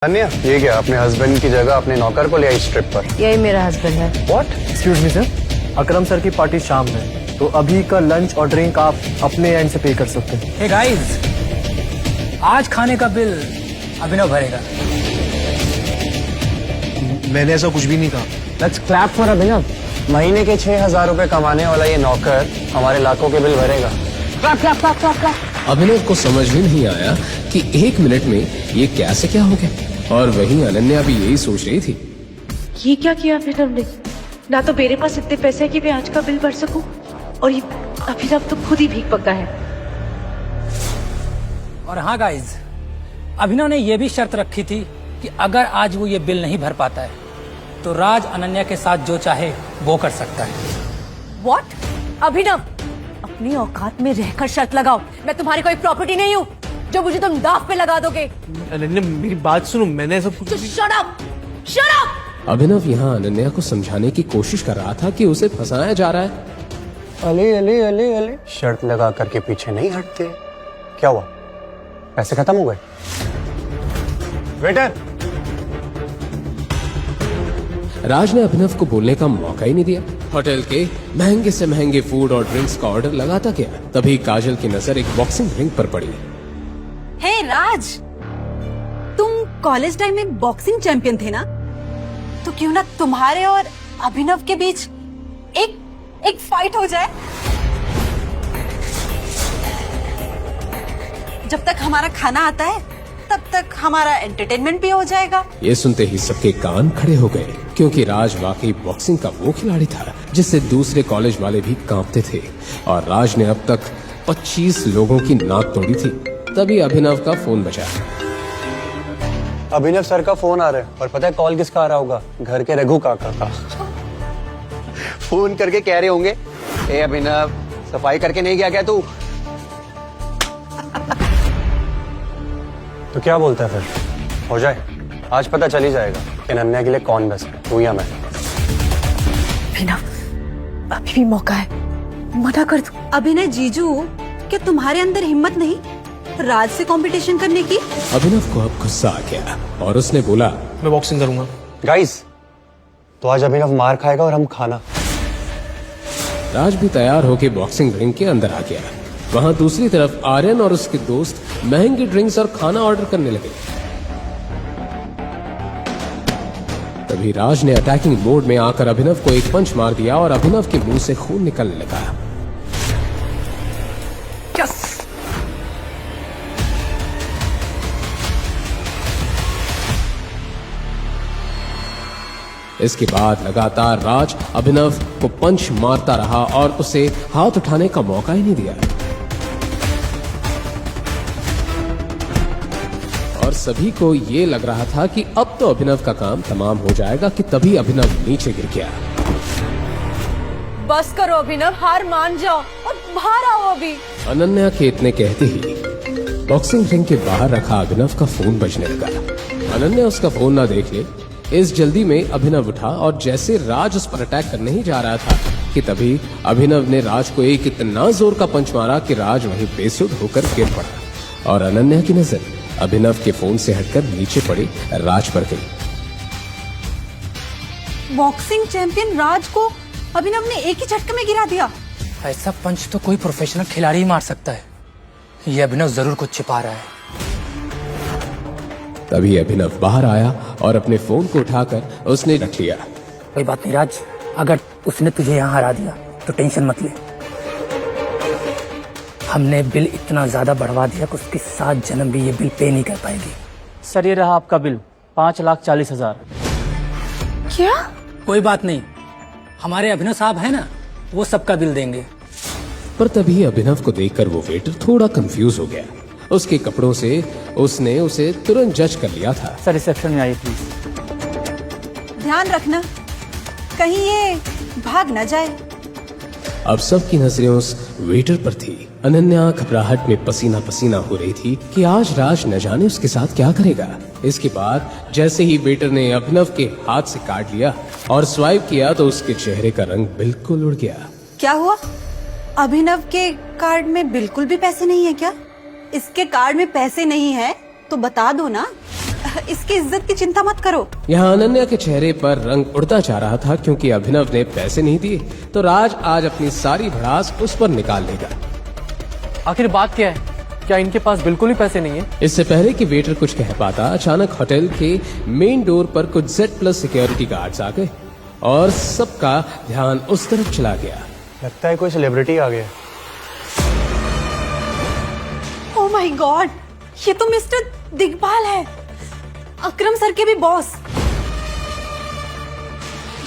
अन्या, ये क्या अपने हस्बैंड की जगह अपने नौकर को ले आई इस ट्रिप पर? यही मेरा हस्बैंड है। What? Excuse me sir, Akram sir की पार्टी शाम में, तो अभी का लंच और ड्रिंक आप अपने एंड से पे कर सकते हैं। हे गाइस, आज खाने का बिल अभिनव भरेगा। मैंने ऐसा कुछ भी नहीं कहा। लेट्स क्लैप फॉर अभिनव। महीने के 6,000 रुपए कमाने वाला ये नौकर हमारे लाखों के बिल भरेगा। Clap clap clap clap clap. Abhinav को समझ ही नहीं आया कि 1 मिनट में ये कैसे क्या हो गया, और वहीं अनन्या भी यही सोच रही थी। ये क्या किया अभिनव ने? ना तो मेरे पास इतने पैसे हैं कि मैं आज का बिल भर सकूं, और ये अभिनव तो खुद ही भीख पका है। और हाँ गाइस, अभिनव ने यह भी शर्त रखी थी कि अगर आज वो ये बिल नहीं भर पाता है तो राज अनन्या के साथ जो चाहे वो कर सकता है। What? अभिनव, अपनी औकात में रहकर शर्त लगाओ। मैं तुम्हारी कोई प्रॉपर्टी नहीं हूँ जो मुझे तुम दाव पे लगा दोगे। अनन्या मेरी बात सुनो, मैंने ऐसा कुछ Shut up! Shut up! अभिनव यहाँ अनन्या को समझाने की कोशिश कर रहा था कि उसे फंसाया जा रहा है। अले अले अले अले, शर्त लगा करके पीछे नहीं हटते। क्या हुआ? पैसे खत्म हो गए? वेटर! राज ने अभिनव को बोलने का मौका ही नहीं दिया। होटल के महंगे से महंगे फूड और ड्रिंक्स का ऑर्डर लगाता गया। तभी काजल की नजर एक बॉक्सिंग रिंग पर पड़ी। हे राज, तुम कॉलेज टाइम में बॉक्सिंग चैंपियन थे ना? तो क्यों ना तुम्हारे और अभिनव के बीच एक फाइट हो जाए? जब तक हमारा खाना आता है तब तक हमारा एंटरटेनमेंट भी हो जाएगा। ये सुनते ही सबके कान खड़े हो गए, क्योंकि राज वाकई बॉक्सिंग का वो खिलाड़ी था जिससे दूसरे कॉलेज वाले भी कांपते थे, और राज ने अब तक 25 लोगों की नाक तोड़ी थी। तभी अभिनव का फोन बजा। अभिनव सर का फोन आ रहा है, और पता है कॉल किसका आ रहा होगा? घर के रघु काका का। फोन करके कह रहे होंगे, ए अभिनव, सफाई करके नहीं गया क्या तू? तो क्या बोलता है फिर? हो जाए, आज पता चल ही जाएगा कि अनन्या के लिए कौन बेस्ट है, तू या मैं। अभिनव, अभी भी मौका है, मना कर दो। अभिनय जीजू, क्या तुम्हारे अंदर हिम्मत नहीं राज से कंपटीशन करने की? अभिनव को अब गुस्सा आ गया और उसने बोला, मैं बॉक्सिंग करूंगा। गाइस, तो आज अभिनव मार खाएगा और हम खाना। राज भी तैयार होकर बॉक्सिंग रिंग के अंदर आ गया। वहां दूसरी तरफ आर्यन और उसके दोस्त महंगी ड्रिंक्स और खाना ऑर्डर करने लगे। तभी राज ने अटैकिंग मोड में आकर अभिनव को एक पंच मार दिया और अभिनव के मुंह से खून निकलने लगा। इसके बाद लगातार राज अभिनव को पंच मारता रहा और उसे हाथ उठाने का मौका ही नहीं दिया, और सभी को ये लग रहा था कि अब तो अभिनव का काम तमाम हो जाएगा कि तभी अभिनव नीचे गिर गया। बस करो अभिनव, हार मान जाओ और बाहर आओ अभी। अनन्या के इतने कहते ही बॉक्सिंग रिंग के बाहर रखा अभिनव का फोन बजने लगा। अनन्या उसका फोन ना देख ले, इस जल्दी में अभिनव उठा और जैसे राज उस पर अटैक करने ही जा रहा था कि तभी अभिनव ने राज को एक इतना जोर का पंच मारा कि राज वहीं बेसुध होकर गिर पड़ा, और अनन्या की नजर अभिनव के फोन से हटकर नीचे पड़ी राज पर गई। बॉक्सिंग चैंपियन राज को अभिनव ने एक ही झटके में गिरा दिया। ऐसा पंच तो कोई प्रोफेशनल खिलाड़ी ही मार सकता है। ये अभिनव जरूर कुछ छिपा रहा है। तभी अभिनव बाहर आया और अपने फोन को उठाकर उसने रख लिया। कोई बात नहीं राज, अगर उसने तुझे यहाँ हरा दिया तो टेंशन मत ले। हमने बिल इतना ज्यादा बढ़वा दिया कि उसके 7 जन्म भी ये बिल पे नहीं कर पाएगी। सर, ये रहा आपका बिल, 5,40,000। क्या? कोई बात नहीं, हमारे अभिनव साहब है ना, वो सबका बिल देंगे। पर तभी अभिनव को देखकर वो वेटर थोड़ा कंफ्यूज हो गया। उसके कपड़ों से उसने उसे तुरंत जज कर लिया था। सर, रिसेप्शन में आइए प्लीज। ध्यान रखना कहीं ये भाग न जाए। अब सबकी नजरें उस वेटर पर थी। अनन्या घबराहट में पसीना पसीना हो रही थी कि आज राज न जाने उसके साथ क्या करेगा। इसके बाद जैसे ही वेटर ने अभिनव के हाथ से काट लिया और स्वाइप किया तो उसके चेहरे का रंग बिल्कुल उड़ गया। क्या हुआ? अभिनव के कार्ड में बिल्कुल भी पैसे नहीं है क्या? इसके कार्ड में पैसे नहीं है तो बता दो ना। इसकी इज्जत की चिंता मत करो। यहाँ अनन्या के चेहरे पर रंग उड़ता जा रहा था क्योंकि अभिनव ने पैसे नहीं दिए, तो राज आज अपनी सारी भड़ास उस पर निकाल लेगा। आखिर बात क्या है? क्या इनके पास बिल्कुल ही पैसे नहीं है? इससे पहले कि वेटर कुछ कह पाता, अचानक होटल के मेन डोर पर कुछ Z+ सिक्योरिटी गार्ड्स आ गए और सबका ध्यान उस तरफ चला गया। लगता है कोई सेलिब्रिटी आ गया। ओह माय गॉड, ये तो मिस्टर दिग्पाल है, अकरम सर के भी बॉस।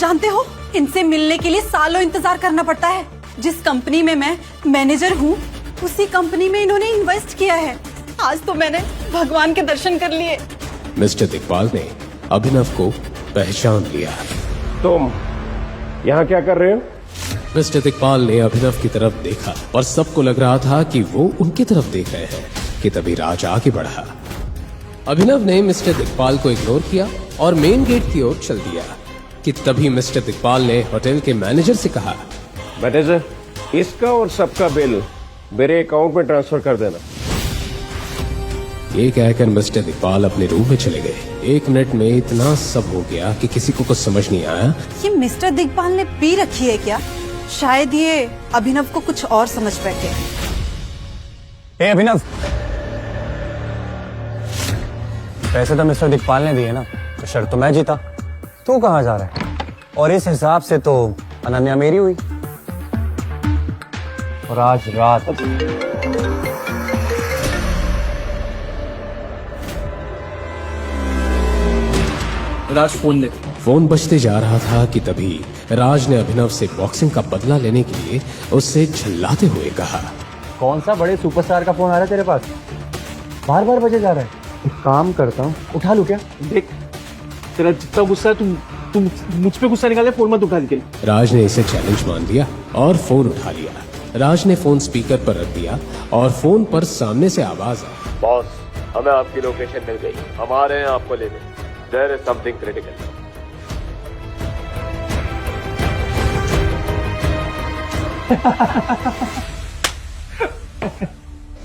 जानते हो, इनसे मिलने के लिए सालों इंतजार करना पड़ता है। जिस कंपनी में मैं मैनेजर हूँ, उसी कंपनी में इन्होंने इन्वेस्ट किया है। आज तो मैंने भगवान के दर्शन कर लिए। मिस्टर दिग्पाल ने अभिनव को पहचान लिया। तुम यहाँ क्या कर रहे हो? मिस्टर दिग्पाल ने अभिनव की तरफ देखा और सबको लग रहा था कि वो उनकी तरफ देख रहे हैं कि तभी राज आगे बढ़ा। अभिनव ने मिस्टर दिग्पाल को इग्नोर किया और मेन गेट की ओर चल दिया कि तभी मिस्टर दिग्पाल ने होटल के मैनेजर से कहा, मैनेजर, इसका और सबका बिल मेरे अकाउंट में ट्रांसफर कर देना। ये कहकर मिस्टर दिग्पाल अपने रूम में चले गए। 1 मिनट में इतना सब हो गया कि किसी को कुछ समझ नहीं आया। ये मिस्टर दिग्पाल ने पी रखी है क्या? शायद ये अभिनव को कुछ और समझ बैठे। ए अभिनव, पैसे तो मिस्टर दिग्पाल ने दिए ना, तो शर्त तो मैं जीता। तू कहाँ जा रहा है? और इस हिसाब से तो अनन्या मेरी हुई। और आज रात राज फोन दे। फोन बजते जा रहा था कि तभी राज ने अभिनव से बॉक्सिंग का बदला लेने के लिए उससे झल्लाते हुए कहा, कौन सा बड़े सुपरस्टार का फोन आ रहा है तेरे पास? बार बार बजे जा रहा है। एक काम करता हूँ, उठा लूं क्या? देख, तेरा जितना गुस्सा है तुम मुझ पे गुस्सा निकाले, फोन मत उठा के। राज ने इसे चैलेंज मान लिया और फोन उठा लिया। राज ने फोन स्पीकर पर रख दिया और फोन पर सामने से आवाज आई, बॉस, हमें आपकी लोकेशन मिल गई, हम आ रहे हैं आपको लेने। There is something critical.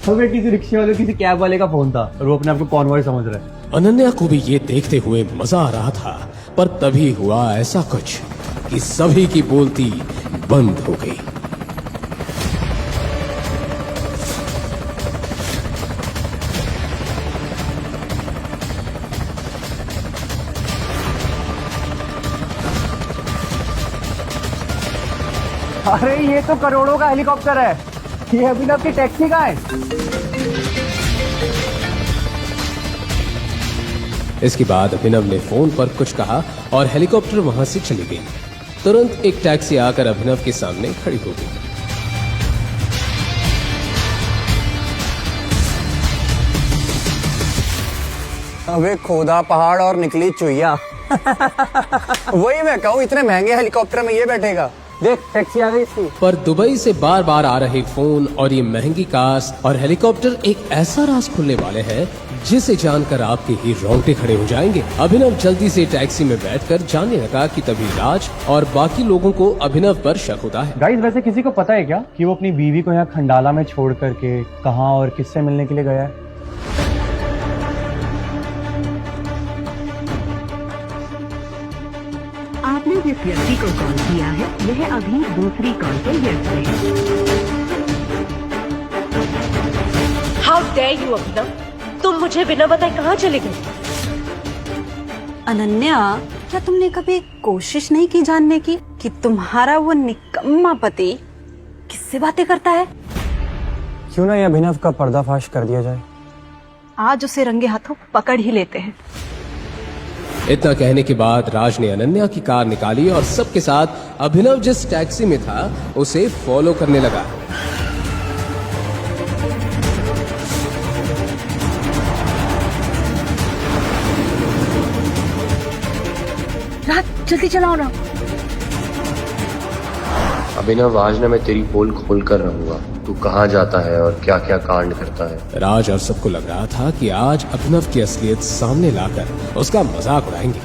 हमें किसी रिक्शे वाले, किसी कैब वाले का फोन था और वो अपने आप को कॉन्वॉय समझ रहा है। अनन्या को भी ये देखते हुए मजा आ रहा था, पर तभी हुआ ऐसा कुछ कि सभी की बोलती बंद हो गई। अरे ये तो करोड़ों का हेलीकॉप्टर है। ये अभिनव की टैक्सी का है। इसके बाद अभिनव ने फोन पर कुछ कहा और हेलीकॉप्टर वहां से चली गई। तुरंत एक टैक्सी आकर अभिनव के सामने खड़ी हो गई। अबे खोदा पहाड़ और निकली चुईया। वही मैं कहूँ, इतने महंगे हेलीकॉप्टर में ये बैठेगा। देख, टैक्सी आ गई इसकी। पर दुबई से बार बार आ रहे फोन और ये महंगी कार्स और हेलीकॉप्टर एक ऐसा राज खुलने वाले हैं जिसे जानकर आपके ही रोंगटे खड़े हो जाएंगे। अभिनव जल्दी से टैक्सी में बैठकर जाने लगा कि तभी राज और बाकी लोगों को अभिनव पर शक होता है। गाइस, वैसे किसी को पता है क्या कि वो अपनी बीवी को यहाँ खंडाला में छोड़ करके कहाँ और किससे मिलने के लिए गया है? आपने जिस व्यक्ति को कॉल किया है वह अभी दूसरी कॉल पर व्यस्त है। हाउ डेयर यू अभिनव, तुम मुझे बिना बताए कहाँ चले गए? अनन्या, क्या तुमने कभी कोशिश नहीं की जानने की कि तुम्हारा वो निकम्मा पति किससे बातें करता है? क्यों ना ये अभिनव का पर्दाफाश कर दिया जाए। आज उसे रंगे हाथों पकड़ ही लेते हैं। इतना कहने के बाद राज ने अनन्या की कार निकाली और सबके साथ अभिनव जिस टैक्सी में था उसे फॉलो करने लगा। राज, जल्दी चलाओ ना। अभिनव, आज ना मैं तेरी पोल खोल कर रहूंगा। तू कहाँ जाता है और क्या क्या कांड करता है। राज और सबको लग रहा था कि आज अभिनव की असलियत सामने लाकर उसका मजाक उड़ाएंगे,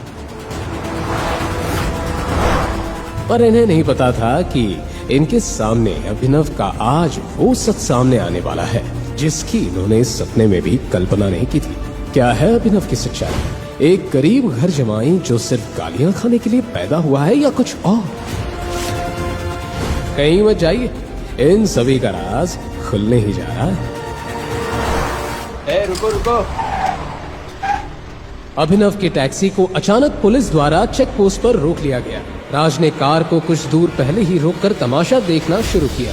पर इन्हें नहीं पता था कि इनके सामने अभिनव का आज वो सच सामने आने वाला है जिसकी इन्होंने सपने में भी कल्पना नहीं की थी। क्या है अभिनव की सच्चाई? एक गरीब घर जमाई जो सिर्फ गालियां खाने के लिए पैदा हुआ है या कुछ और? कहीं मत जाइए, इन सभी का राज खुलने ही जा रहा है। रुको रुको। अभिनव की टैक्सी को अचानक पुलिस द्वारा चेक पोस्ट पर रोक लिया गया। राज ने कार को कुछ दूर पहले ही रोककर तमाशा देखना शुरू किया।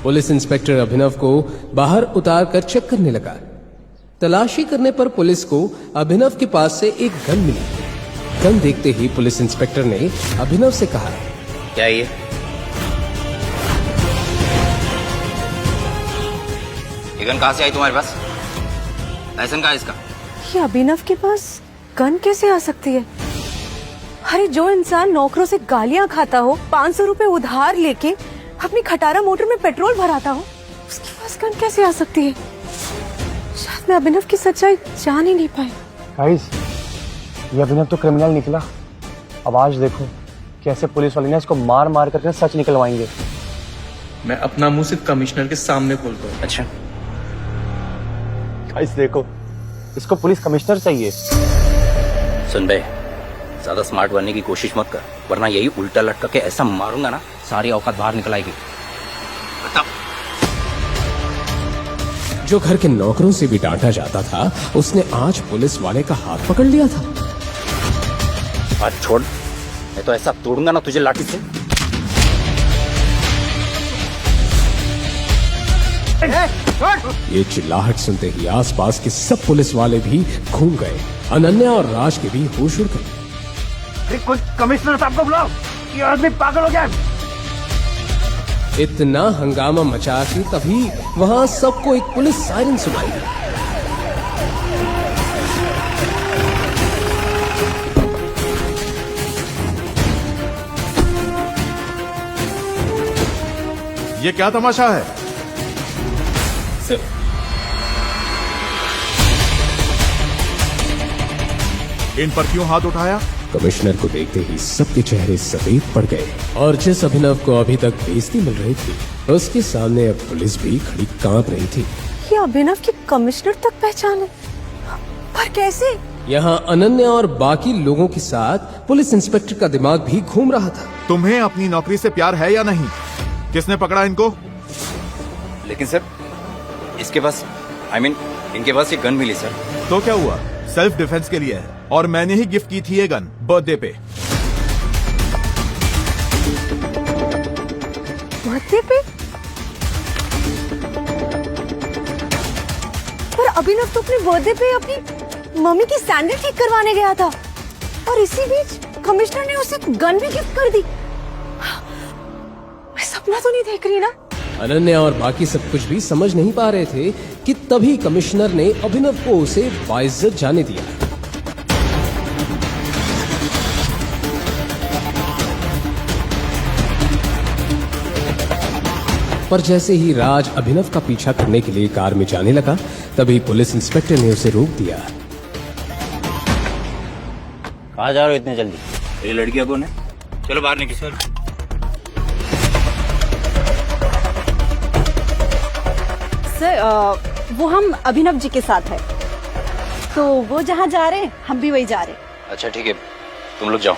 पुलिस इंस्पेक्टर अभिनव को बाहर उतारकर चेक करने लगा। तलाशी करने पर पुलिस को अभिनव के पास से एक गन मिली। गन देखते ही पुलिस इंस्पेक्टर ने अभिनव से कहा, क्या ये गन कहां से आई तुम्हारे पास? लाइसेंस कहां है इसका? ये अभिनव के पास गन कैसे आ सकती है? अरे जो इंसान नौकरों से गालियां खाता हो, 500 रुपए उधार लेके अपनी खटारा मोटर में पेट्रोल भराता हो, उसके पास गन कैसे आ सकती है? शायद मैं अभिनव की सच्चाई जान ही नहीं पाई। गाइस, ये अभिनव तो क्रिमिनल निकला। अब आज देखो कैसे पुलिस वाले ने इसको मार मार करके सच निकलवाएंगे। मैं अपना मुंह सिर्फ कमिश्नर के सामने खोलता हूँ। अच्छा, गाइस देखो, इसको पुलिस कमिश्नर चाहिए। सुन बे, ज्यादा स्मार्ट बनने की कोशिश मत कर, वरना यही उल्टा लटका के ऐसा मारूंगा ना, सारी औकात बाहर निकल आएगी। बताओ। जो घर के नौकरों से भी डांटा जाता था, उसने आज पुलिस वाले का हाथ पकड़ लिया था। हाथ छोड़, मैं तो ऐसा तोड़ूंगा ना तुझे लाठी से। ये चिल्लाहट सुनते ही आसपास के सब पुलिस वाले भी घूम गए। अनन्या और राज के भी होश उड़ गए। कुछ कमिश्नर साहब को बुलाओ, ये आदमी पागल हो गया। इतना हंगामा मचा कि तभी वहां सबको एक पुलिस सायरन सुनाई दी। ये क्या तमाशा है? इन पर क्यों हाथ उठाया? कमिश्नर को देखते ही सबके चेहरे सफेद पड़ गए और जिस अभिनव को अभी तक बेइज्जती मिल रही थी, उसके सामने अब पुलिस भी खड़ी कांप रही थी। ये अभिनव की कमिश्नर तक पहचाने, पर कैसे? यहाँ अनन्या और बाकी लोगों के साथ पुलिस इंस्पेक्टर का दिमाग भी घूम रहा था। तुम्हें अपनी नौकरी से प्यार है या नहीं? किसने पकड़ा इनको? लेकिन सर, इसके पास इनके पास ये गन मिली सर। तो क्या हुआ? सेल्फ डिफेंस के लिए है और मैंने ही गिफ्ट की थी ये गन बर्थडे पे। बर्थडे पे? पर अभिनव तो अपने बर्थडे पे अपनी मम्मी की सैंडल ठीक करवाने गया था और इसी बीच कमिश्नर ने उसे गन भी गिफ्ट कर दी। मैं सपना तो नहीं देख रही ना? अनन्या और बाकी सब कुछ भी समझ नहीं पा रहे थे कि तभी कमिश्नर ने अभिनव को उसे बाइज्जत जाने दिया। पर जैसे ही राज अभिनव का पीछा करने के लिए कार में जाने लगा, तभी पुलिस इंस्पेक्टर ने उसे रोक दिया। कहाँ जा रहे हो इतने जल्दी? ये लड़कियां कौन है? चलो बाहर निकलो। सर, वो हम अभिनव जी के साथ है, तो वो जहाँ जा रहे हैं हम भी वही जा रहे हैं। अच्छा ठीक है, तुम लोग जाओ।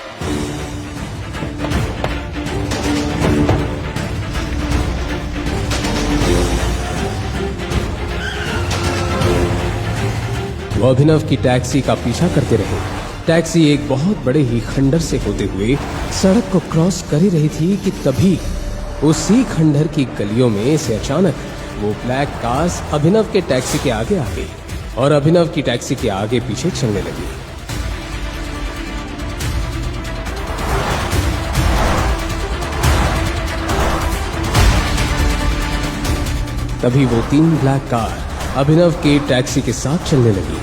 वो अभिनव की टैक्सी का पीछा करते रहे। टैक्सी एक बहुत बड़े ही खंडर से होते हुए सड़क को क्रॉस कर ही रही थी कि तभी उसी खंडर की गलियों में से अचानक वो ब्लैक कार्स अभिनव के टैक्सी के आगे आ गई और अभिनव की टैक्सी के आगे पीछे चलने लगी। तभी वो 3 ब्लैक कार अभिनव के टैक्सी के साथ चलने लगी।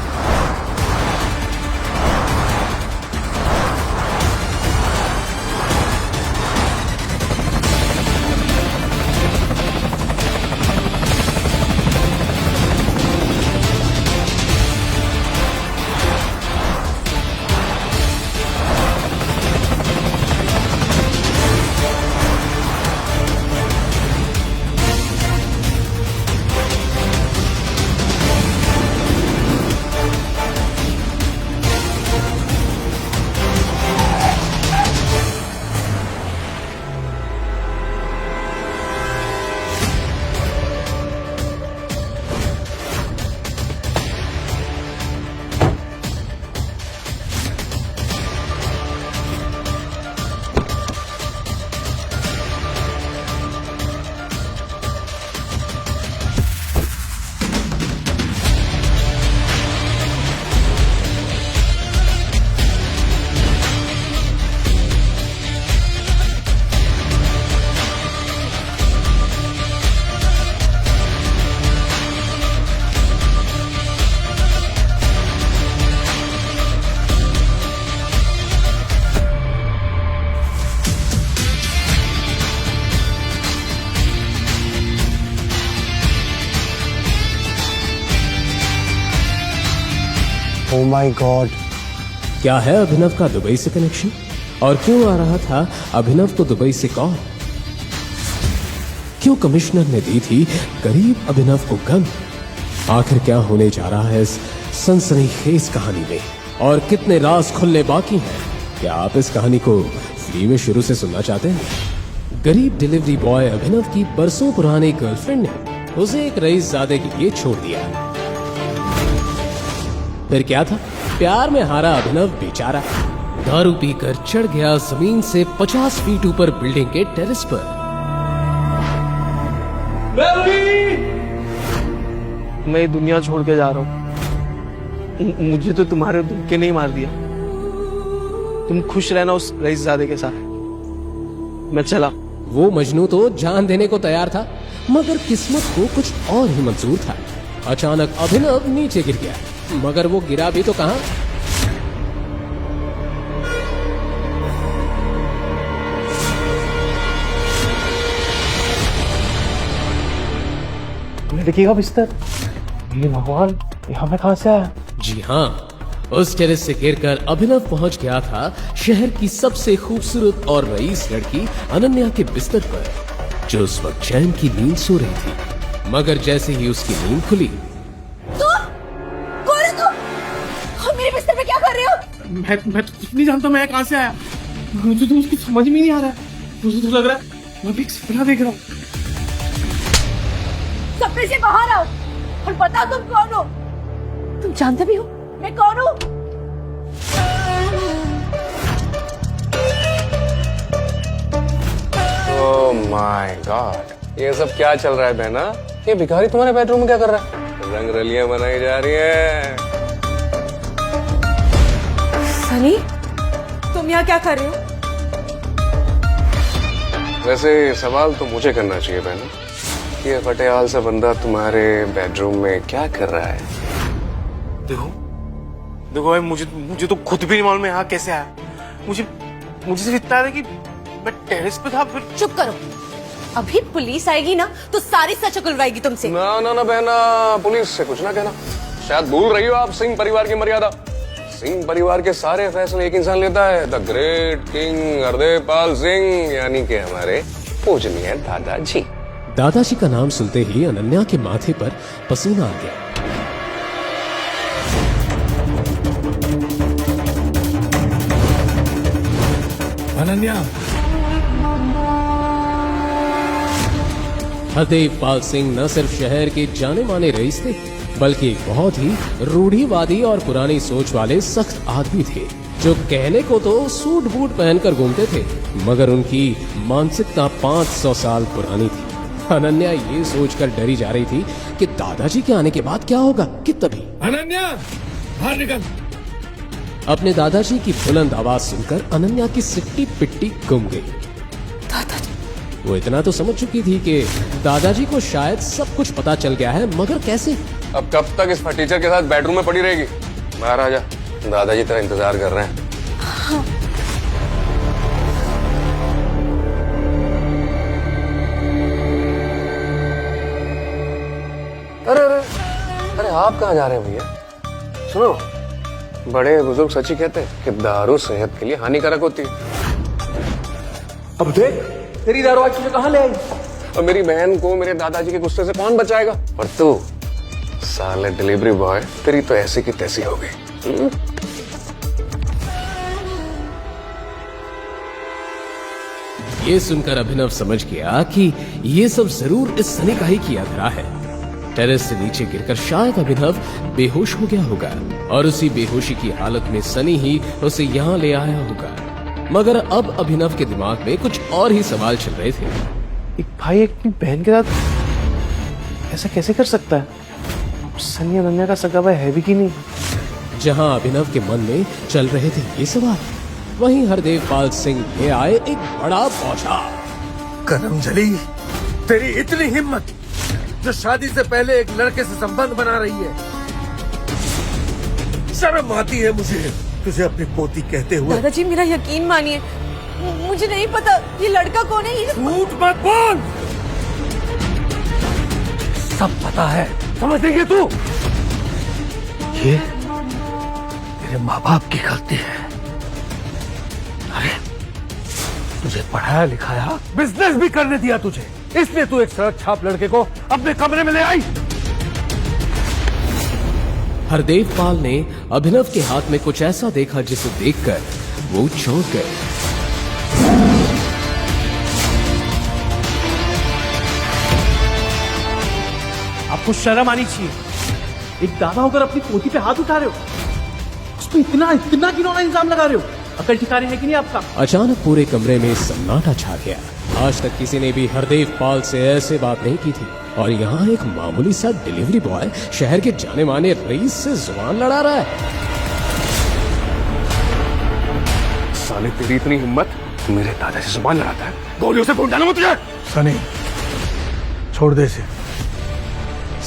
Oh my God. क्या है अभिनव का दुबई से कनेक्शन और क्यों आ रहा था अभिनव को दुबई से कॉल? क्यों कमिश्नर ने दी थी गरीब अभिनव को गन? आखिर क्या होने जा रहा है इस सनसनीखेज कहानी में और कितने राज खुलने बाकी हैं? क्या आप इस कहानी को फ्री में शुरू से सुनना चाहते हैं? गरीब डिलीवरी बॉय अभिनव की बरसों पुरानी गर्लफ्रेंड ने उसे एक रईसजादे के लिए छोड़ दिया। फिर क्या था? प्यार में हारा अभिनव बेचारा दारू पीकर चढ़ गया जमीन से 50 फीट ऊपर बिल्डिंग के टेरेस पर। मैं ये दुनिया छोड़ के जा रहा हूँ। मुझे तो तुम्हारे धोखे नहीं मार दिया। तुम खुश रहना उस रईसजादे के साथ। मैं चला। वो मजनू तो जान देने को तैयार था, मगर किस्मत को कुछ और ही मंजूर था। अचानक अभिनव नीचे गिर गया, मगर वो गिरा भी तो कहां? देखिएगा बिस्तर। ये भगवान, यहाँ में कहां से आया? जी हाँ, उस टेरेस से गिरकर अभिनव पहुंच गया था शहर की सबसे खूबसूरत और रईस लड़की अनन्या के बिस्तर पर, जो उस वक्त चैन की नींद सो रही थी। मगर जैसे ही उसकी नींद खुली, कौन है तुम? मेरे बिस्तर पे क्या कर रहे हो? मैं तो कुछ नहीं जानता मैं कहां से आया। मुझे तो उसकी समझ में नहीं आ रहा है। मुझे तो लग रहा है मैं भी एक सपना देख रहा हूँ। सपने से बाहर आओ और बताओ तुम कौन हो? तुम जानते भी हो मैं कौन हूँ? ओह माय गॉड, ये सब क्या चल रहा है बहना? ये भिखारी तुम्हारे बेडरूम में क्या कर रहा है? रंग रलियां बनाई जा रही है। सनी, तुम यहाँ क्या कर रहे हो? वैसे सवाल तो मुझे करना चाहिए बहना, ये फटेहाल सा बंदा तुम्हारे बेडरूम में क्या कर रहा है? देखो भाई, मुझे तो खुद भी नहीं मालूम मैं यहाँ कैसे आया। मुझे सिर्फ इतना है कि मैं टेरेस पे था। फिर चुप करो, अभी पुलिस आएगी ना तो सारी सच उगलवाएगी तुमसे। ना ना ना बहना, पुलिस से कुछ ना कहना। शायद भूल रही हो आप सिंह परिवार की मर्यादा। सिंह परिवार के सारे फैसले एक इंसान लेता है, द ग्रेट किंग हरदेवपाल सिंह, यानी कि हमारे पूजनीय दादाजी। दादाजी का नाम सुनते ही अनन्या के माथे पर पसीना आ गया। अनन्या, हरदेवपाल सिंह न सिर्फ शहर के जाने माने रईस थे, बल्कि एक बहुत ही रूढ़िवादी और पुरानी सोच वाले सख्त आदमी थे, जो कहने को तो सूट बूट पहनकर घूमते थे, मगर उनकी मानसिकता 500 साल पुरानी थी। अनन्या ये सोचकर डरी जा रही थी कि दादाजी के आने के बाद क्या होगा कि तभी अनन्या बाहर निकल। अपने दादाजी की बुलंद आवाज सुनकर अनन्या की सिट्टी पिट्टी गुम गई। दादाजी? वो इतना तो समझ चुकी थी कि दादाजी को शायद सब कुछ पता चल गया है, मगर कैसे? अब कब तक इस फटीचर के साथ बेडरूम में पड़ी रहेगी? बाहर आ जा, दादाजी तेरा इंतजार कर रहे हैं। हाँ। अरे अरे अरे, आप कहाँ जा रहे हैं भैया? सुनो, बड़े बुजुर्ग सच ही कहते हैं कि दारू सेहत के लिए हानिकारक होती है। अब देख, तेरी दारू आज तुझे कहाँ ले आई? और मेरी बहन को मेरे दादाजी के गुस्से से कौन बचाएगा? और तू साले डिलीवरी बॉय, तेरी तो ऐसी की तैसी हो गई। ये सुनकर अभिनव समझ गया कि ये सब जरूर इस सनी का ही किया धरा है। टेरेस से नीचे गिरकर शायद अभिनव बेहोश हो गया होगा और उसी बेहोशी की हालत में सनी ही उसे यहाँ ले आया होगा। मगर अब अभिनव के दिमाग में कुछ और ही सवाल चल रहे थे। एक भाई अपनी बहन के साथ ऐसा कैसे कर सकता है? सनी अनन्या का सगा भाई है भी कि नहीं? जहां अभिनव के मन में चल रहे थे ये सवाल, वहीं हरदेवपाल सिंह ले आए एक बड़ा बौछार। करमजली, तेरी इतनी हिम्मत जो शादी से पहले एक लड़के से संबंध बना रही है। शर्म आती है मुझे तुझे अपनी पोती कहते हुए। दादाजी मेरा यकीन मानिए, मुझे नहीं पता ये लड़का कौन है। ये झूठ मत बोल, सब पता है, समझ रही है तू? तेरे माँ बाप की गलती है। अरे तुझे पढ़ाया लिखाया, बिजनेस भी करने दिया तुझे, इसलिए तू एक सड़क छाप लड़के को अपने कमरे में ले आई। हरदेव पाल ने अभिनव के हाथ में कुछ ऐसा देखा जिसे देखकर वो चौंक गए। आपको शर्म आनी चाहिए। एक दादा होकर अपनी पोती पे हाथ उठा रहे हो, उस पर इतना इतना घिनौना इल्जाम लगा रहे हो। अकल ठिकाने है कि नहीं आपका? अचानक पूरे कमरे में सन्नाटा छा गया। आज तक किसी ने भी हरदेव पाल से ऐसे बात नहीं की थी, और यहाँ एक मामूली सा डिलीवरी बॉय शहर के जाने माने रईस से जुबान लड़ा रहा है। साले तेरी इतनी हिम्मत, मेरे दादा से जुबान लड़ाता है? गोलियों से फोन डालूंगा तुझे। सनी छोड़ दे इसे।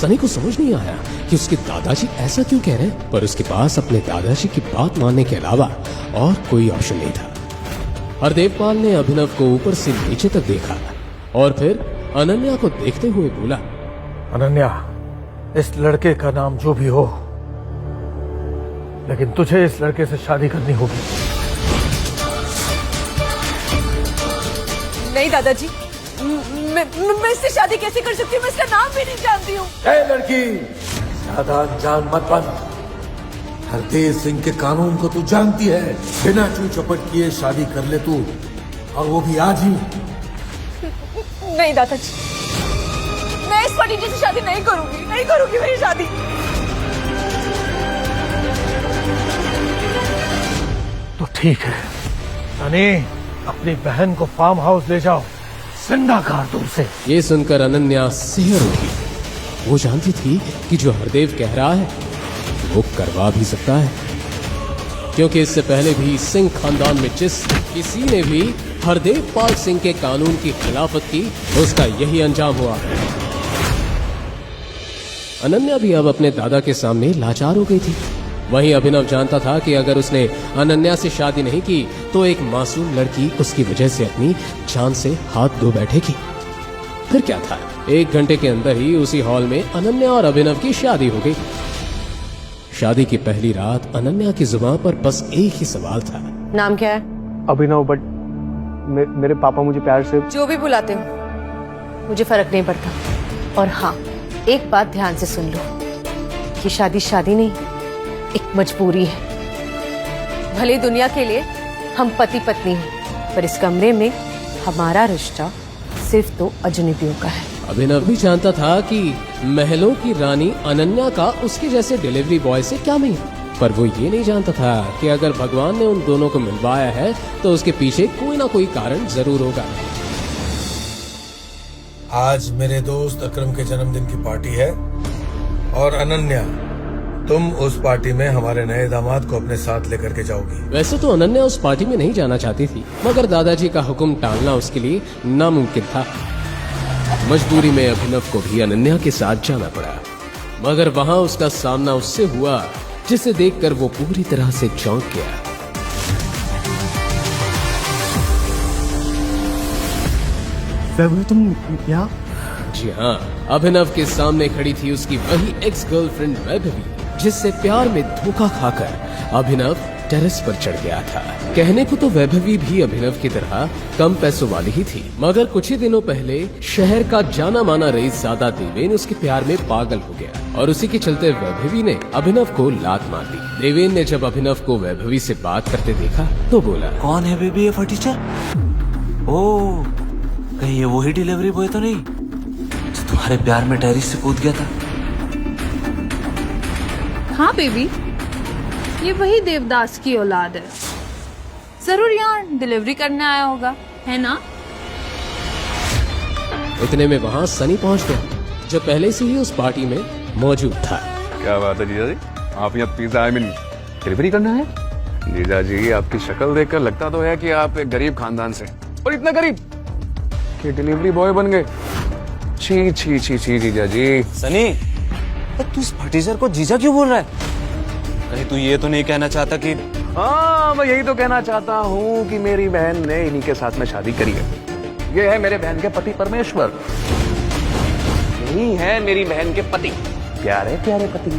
सनी को समझ नहीं आया कि उसके दादाजी ऐसा क्यों कह रहे हैं, पर उसके पास अपने दादाजी की बात मानने के अलावा और कोई ऑप्शन नहीं था। हरदेव पाल ने अभिनव को ऊपर से नीचे तक देखा और फिर अनन्या को देखते हुए बोला, अनन्या, इस लड़के का नाम जो भी हो, लेकिन तुझे इस लड़के से शादी करनी होगी। नहीं दादाजी, मैं इससे शादी कैसे कर सकती हूँ? मैं इसका नाम भी नहीं जानती हूँ। लड़की, ज्यादा अनजान मत बन। हरदेव सिंह के कानून को तू जानती है। बिना चू चपट किए शादी कर ले तू, और वो भी आज ही। नहीं दादाजी, मैं इस फटीचे से शादी नहीं करूंगी, नहीं करूंगी मैं ये शादी। तो ठीक है सनी, अपनी बहन को फार्म हाउस ले जाओ, जिंदा कर दो उसे। ये सुनकर अनन्या सिहर उठी। वो जानती थी कि जो हरदेव कह रहा है वो करवा भी सकता है, क्योंकि इससे पहले भी सिंह खानदान में जिस किसी ने भी हरदेव पाल सिंह के कानून की खिलाफत की, उसका यही अंजाम हुआ। अनन्या भी अब अपने दादा के सामने लाचार हो गई थी। वहीं अभिनव जानता था कि अगर उसने अनन्या से शादी नहीं की तो एक मासूम लड़की उसकी वजह से अपनी जान से हाथ धो बैठेगी। फिर क्या था, 1 घंटे के अंदर ही उसी हॉल में अनन्या और अभिनव की शादी हो गई। शादी की पहली रात अनन्या की जुबान पर बस एक ही सवाल था। नाम क्या है? अभिनव, बट मेरे पापा मुझे प्यार से जो भी बुलाते हो मुझे फर्क नहीं पड़ता। और हाँ, एक बात ध्यान से सुन लो, ये शादी शादी नहीं, एक मजबूरी है। भले दुनिया के लिए हम पति पत्नी हैं, पर इस कमरे में हमारा रिश्ता सिर्फ 2 अजनबियों का है। अभिनव भी जानता था कि महलों की रानी अनन्या का उसके जैसे डिलीवरी बॉय से क्या मिल, पर वो ये नहीं जानता था कि अगर भगवान ने उन दोनों को मिलवाया है तो उसके पीछे कोई ना कोई कारण जरूर होगा। आज मेरे दोस्त अकरम के जन्मदिन की पार्टी है, और अनन्या, तुम उस पार्टी में हमारे नए दामाद को अपने साथ लेकर के जाओगी। वैसे तो अनन्या उस पार्टी में नहीं जाना चाहती थी, मगर दादाजी का हुक्म टालना उसके लिए नामुमकिन था। मजबूरी में अभिनव को भी अनन्या के साथ जाना पड़ा, मगर वहाँ उसका सामना उससे हुआ जिसे देखकर वो पूरी तरह से चौंक गया। तुम यहाँ? जी हाँ, अभिनव के सामने खड़ी थी उसकी वही एक्स गर्लफ्रेंड वैभवी, जिससे प्यार में धोखा खाकर अभिनव टेरेस पर चढ़ गया था। कहने को तो वैभवी भी अभिनव की तरह कम पैसों वाली ही थी, मगर कुछ ही दिनों पहले शहर का जाना माना रईसजादा देवेन उसके प्यार में पागल हो गया, और उसी के चलते वैभवी ने अभिनव को लात मार दी। देवेन ने जब अभिनव को वैभवी से बात करते देखा तो बोला, कौन है बेबी ये फटीचर? ओह, कहीं ये वही डिलीवरी बॉय तो नहीं जो तुम्हारे प्यार में टेरिस से कूद गया था? हाँ बेबी, ये वही देवदास की औलाद है। जरूर यहाँ डिलीवरी करने आया होगा, है ना? इतने में वहाँ सनी पहुँच गया, जो पहले से ही उस पार्टी में मौजूद था। क्या बात है जीजा जी, आप यहाँ पिज्जा डिलीवरी करना है? जीजा जी, आपकी शक्ल देखकर लगता तो है कि आप एक गरीब खानदान से, और इतना गरीब कि डिलीवरी बॉय बन गए। छी छी छी छी जीजा जी। सनी, तू इस फटीचर को जीजा क्यों बोल रहा है? कहीं तू ये तो नहीं कहना चाहता कि? हाँ, मैं यही तो कहना चाहता हूँ कि मेरी बहन ने इन्हीं के साथ में शादी करी है। ये है मेरे बहन के पति परमेश्वर, यही है मेरी बहन के पति, प्यारे प्यारे पति।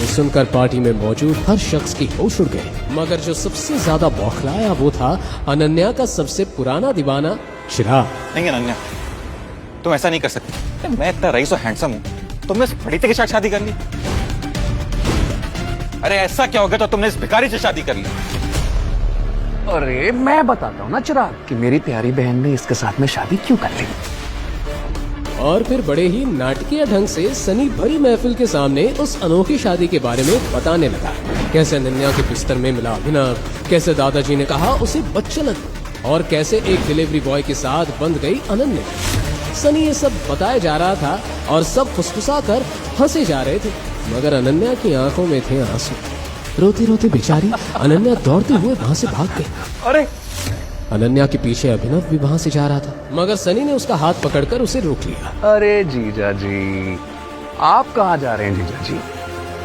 ये सुनकर पार्टी में मौजूद हर शख्स की होश उड़ गए, मगर जो सबसे ज्यादा बौखलाया वो था अनन्या का सबसे पुराना दीवाना चिराग। नहीं अनन्या, तुम ऐसा नहीं कर सकती। मैं इतना रईस और हैंडसम हूँ, तुमने इस फटीते के साथ शादी कर ली। अरे ऐसा क्या हो गया तो तुमने इस भिखारी से शादी कर ली? अरे मैं बताता हूँ ना चिराग कि मेरी प्यारी बहन ने इसके साथ में शादी क्यों कर ली। और फिर बड़े ही नाटकीय ढंग से सनी भरी महफिल के सामने उस अनोखी शादी के बारे में बताने लगा। कैसे अनन्या के बिस्तर में मिला अभिनव, कैसे दादाजी ने कहा उसे बच्चा लगा, और कैसे एक डिलीवरी बॉय के साथ बंध गई अनन्या। सनी ये सब बताया जा रहा था और सब फुसफुसा कर हंसे जा रहे थे, मगर अनन्या की आंखों में थे आंसू। रोती रोती बेचारी अनन्या दौड़ते हुए वहाँ से भाग गई। अरे अनन्या के पीछे अभिनव भी वहाँ से जा रहा था, मगर सनी ने उसका हाथ पकड़कर उसे रोक लिया। अरे जीजा जी, आप कहाँ जा रहे हैं जीजा जी?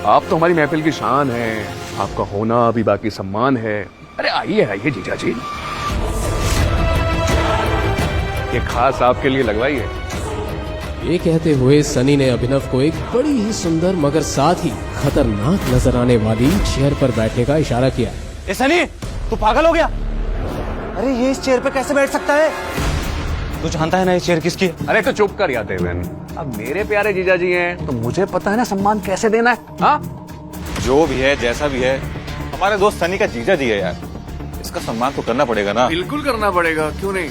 आप तो हमारी महफिल की शान हैं, आपका होना भी बाकी सम्मान है। अरे आइए आइए जीजा जी, ये खास आपके लिए लगवाई है। ये कहते हुए सनी ने अभिनव को एक बड़ी ही सुंदर मगर साथ ही खतरनाक नजर आने वाली चेयर पर बैठने का इशारा किया। ए सनी, तू पागल हो गया? अरे ये इस चेयर पे कैसे बैठ सकता है? तू जानता है ना ये चेयर किसकी है? अरे तो चुप कर याते हुए, अब मेरे प्यारे जीजा जी हैं तो मुझे पता है ना सम्मान कैसे देना है। हाँ, जो भी है जैसा भी है, हमारे दोस्त सनी का जीजा जी है यार, इसका सम्मान तो करना पड़ेगा ना। बिल्कुल करना पड़ेगा, क्यों नहीं।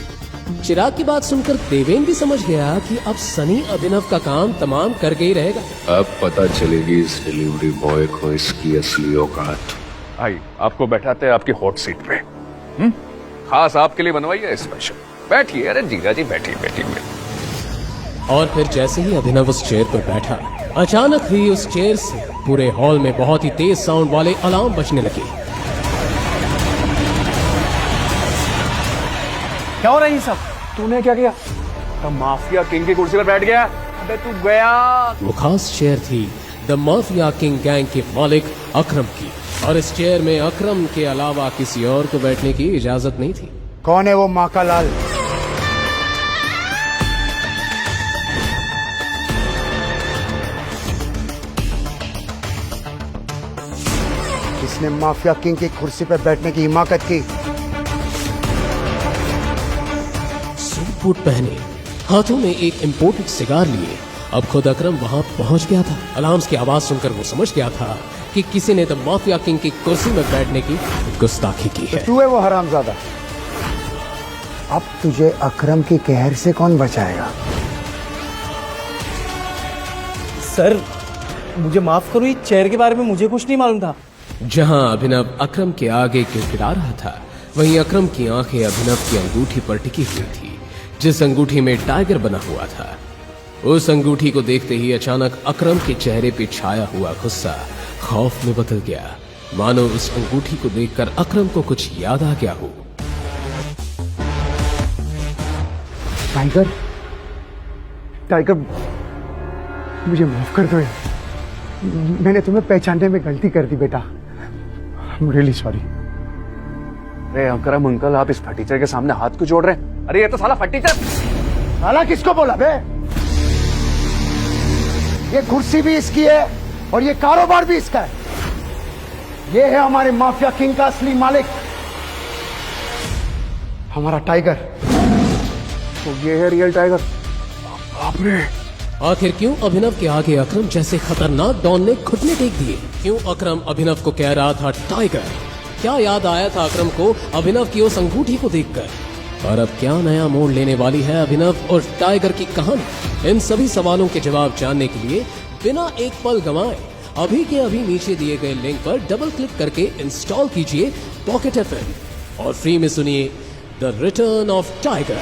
चिराग की बात सुनकर देवेन भी समझ गया कि अब सनी अभिनव का काम तमाम करके ही रहेगा। अब पता चलेगी इस डिलीवरी बॉय को इसकी असली औकात। आई आपको बैठाते हैं आपकी हॉट सीट पे, खास आपके लिए बनवाई है स्पेशल। बैठिए, अरे जीजा जी बैठिए बैठिए। और फिर जैसे ही अभिनव उस चेयर पर बैठा, अचानक ही उस चेयर से पूरे हॉल में बहुत ही तेज साउंड वाले अलार्म बजने लगे। क्या हो रहा है ये सब? तूने क्या किया? तो माफिया किंग की कुर्सी पर बैठ गया। अबे तू गया। वो खास चेयर थी द माफिया किंग गैंग के मालिक अकरम की, और इस चेयर में अकरम के अलावा किसी और को बैठने की इजाजत नहीं थी। कौन है वो माका लाल? जिसने माफिया किंग की कुर्सी पर बैठने की हिमाकत की? सूट बूट पहने, हाथों में एक इम्पोर्टेड सिगार लिए अब खुद अकरम वहां पहुंच गया था। अलार्म्स की आवाज सुनकर वो समझ गया था कि किसी ने द माफिया किंग की कुर्सी में बैठने की गुस्ताखी की है। तू है वो हरामजादा। अब तुझे अकरम की कहर से कौन बचाएगा? सर मुझे माफ करो, इस चेयर के बारे में मुझे कुछ नहीं मालूम था। जहां अभिनव अकरम के आगे गिड़गिड़ा रहा था, वहीं अकरम की आंखें अभिनव की अंगूठी पर टिकी हुई थी, जिस अंगूठी में टाइगर बना हुआ था। उस अंगूठी को देखते ही अचानक अकरम के चेहरे पे छाया हुआ गुस्सा खौफ में बदल गया, मानो उस अंगूठी को देखकर अकरम को कुछ याद आ गया हो। टाइगर, टाइगर मुझे माफ कर दो यार, मैंने तुम्हें पहचानने में गलती कर दी बेटा। I'm really sorry। अरे अकरम अंकल, आप इस फटीचर के सामने हाथ क्यों जोड़ रहे हैं? अरे ये तो साला फटीचर। साला किसको बोला बे? ये कुर्सी भी इसकी है और ये कारोबार भी इसका है। ये है हमारे माफिया किंग का असली मालिक, हमारा टाइगर। तो ये है रियल टाइगर। बाप रे। आखिर क्यों अभिनव के आगे अकरम जैसे खतरनाक डॉन ने घुटने टेक दिए? क्यों अकरम अभिनव को कह रहा था टाइगर? क्या याद आया था अकरम को अभिनव की उस अंगूठी को देखकर? और अब क्या नया मोड़ लेने वाली है अभिनव और टाइगर की कहानी? इन सभी सवालों के जवाब जानने के लिए बिना एक पल गंवाए अभी के अभी नीचे दिए गए लिंक पर डबल क्लिक करके इंस्टॉल कीजिए पॉकेट FM और फ्री में सुनिए द रिटर्न ऑफ टाइगर।